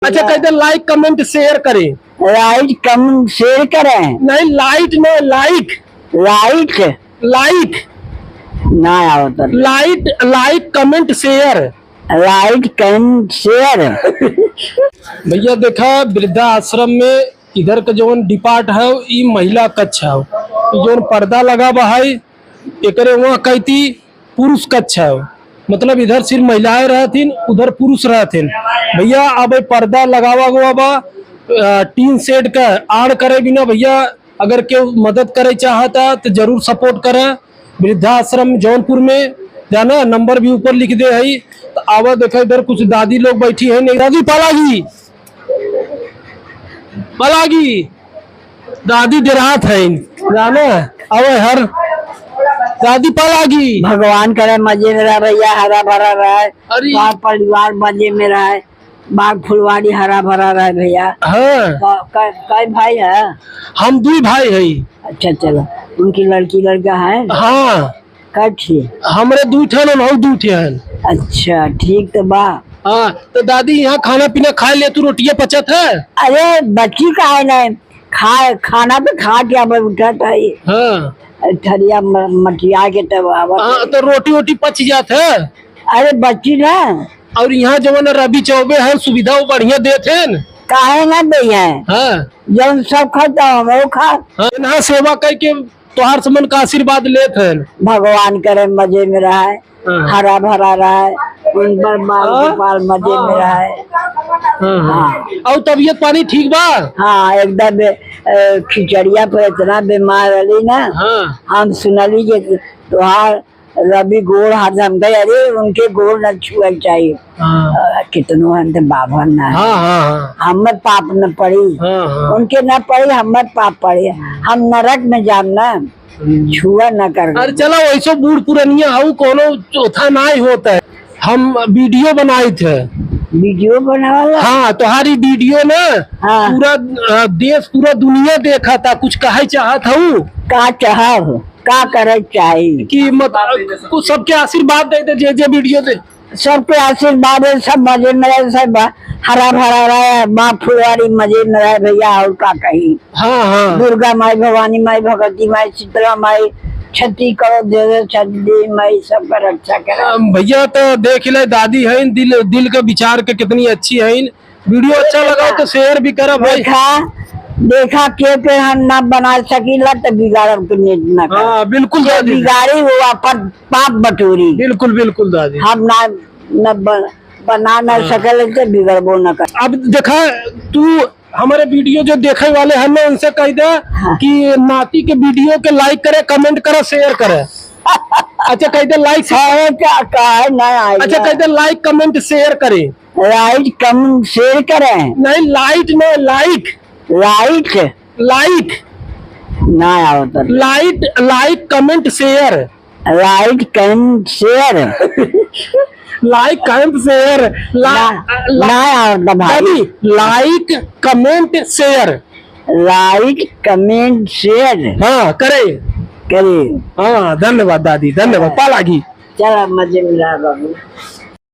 अच्छा कहते like comment share करें। लाइट कम शेयर करें। नहीं लाइट में लाइक लाइट लाइक ना आवत। Light like comment share. Light come share. भैया देखा वृद्धा आश्रम में इधर का जो डिपार्ट है ये महिला कक्ष है, जो पर्दा लगा बा है एकरे वहाँ कहती पुरुष कक्ष है, मतलब इधर सिर्फ महिलाएं रहतीन उधर पुरुष रहतीन। भैया अब पर्दा लगावा हुआ बा टीन सेट का आड़ करे बिना। भैया अगर केव मदद करे चाहता तो जरूर सपोर्ट करे। वृद्धाश्रम जौनपुर में जाना, नंबर भी ऊपर लिख दे है। तो आवा देखा इधर कुछ दादी लोग बैठी है। नहीं दादी पालागी पालागी दादी देरात है जाना अवे हर दादी पालागी। भगवान करे मजे में रहे भैया, हरा भरा रहे, बार परिवार मजे में रहे, बाग फुलवारी हरा भरा रहे भैया। हाँ कई भाई है? हम दो भाई है। अच्छा चलो, उनकी लड़की लड़का है? हाँ कठी हमारे दो ठन और दो ठन। अच्छा ठीक तो बा। हाँ तो दादी यहाँ खाना पीना खा ले, तू रोटियां पचत है? अरे बच्ची का है नहीं खाए, खाना तो खा के अब उठा था। हाँ ठरिया मटिया के तब हाँ तो रोटी वोटी पच जात है। अरे बच्ची ना, और यहाँ जो न रवि चौबे है सुविधा वो बढ़िया देते हैं। काहे ना भैया? हाँ जब सब खाता हम वो खा। हाँ यहाँ सेवा करके तोहार समन का आशीर्वाद लेते हैं। भगवान करे मजे में रहे, हरा भरा रहे, उन पर बाल मजे में रहे। हाँ और तबीयत पानी ठीक बा? हाँ एकदम खिचड़िया पर इतना बीमार रही ना। हाँ हम सुनली के तुहार रवि गोड़ हाथ हम गए, अरे उनके गोड़ न छुए चाहिए। कितनों हम बाबा ना हमर पाप न पड़ी, उनके न पड़ी हमर पाप पड़ी, हम नरक में जाम ना छुआ न कर। अरे चलो वैसे बूढ़ पुरानिया हूँ कोनो चौथा ना ही होता है। हम वीडियो बनाए थे। वीडियो बनावाला? हाँ तुम्हारी वीडियो ना पूरा देश पूरा दुनिया देखा था। कुछ कहे चाहत हूँ? का चाह का करे चाहिए कि कुछ सबके आशीर्वाद देते जे वीडियो दे। सबके आशीर्वाद है, सब मजे में रहे, सब हरा भरा रहे, माँ फुलवारी मजे में रहे भैया। और का कही? हाँ हाँ दुर्गा माई, भवानी माई, भगवती माई, शीतला माई, छठी करो दे छठी माई सबका रक्षा करे। भैया तो देख ले दादी है दिल का विचार के कितनी अच्छी है। वीडियो अच्छा लगा तो शेयर भी करो भाई। देखा के हम ना बना सकीला तो बिगाड़ के न कर। हाँ बिल्कुल दादी, बिगाड़ी वो पर पाप बटोरी। बिल्कुल बिल्कुल दादी, हम ना बना न सकल तो बिगड़बो न कर। अब देखा तू हमारे वीडियो जो देखे वाले हैं ना उनसे कह दे कि नाती के वीडियो के लाइक करे, कमेंट करे, शेयर करे। अच्छा कह दे लाइक अच्छा कह दे लाइक कमेंट शेयर करे। लाइट कम शेयर करें। नहीं लाइट में लाइक लाइट लाइक ना आवत। Light like comment share. Light come share. Like comment share भाई। Like comment share. Like comment share हाँ करे करे। हाँ धन्यवाद दादी, धन्यवाद पालागी। चला मजे में रहा बाबू।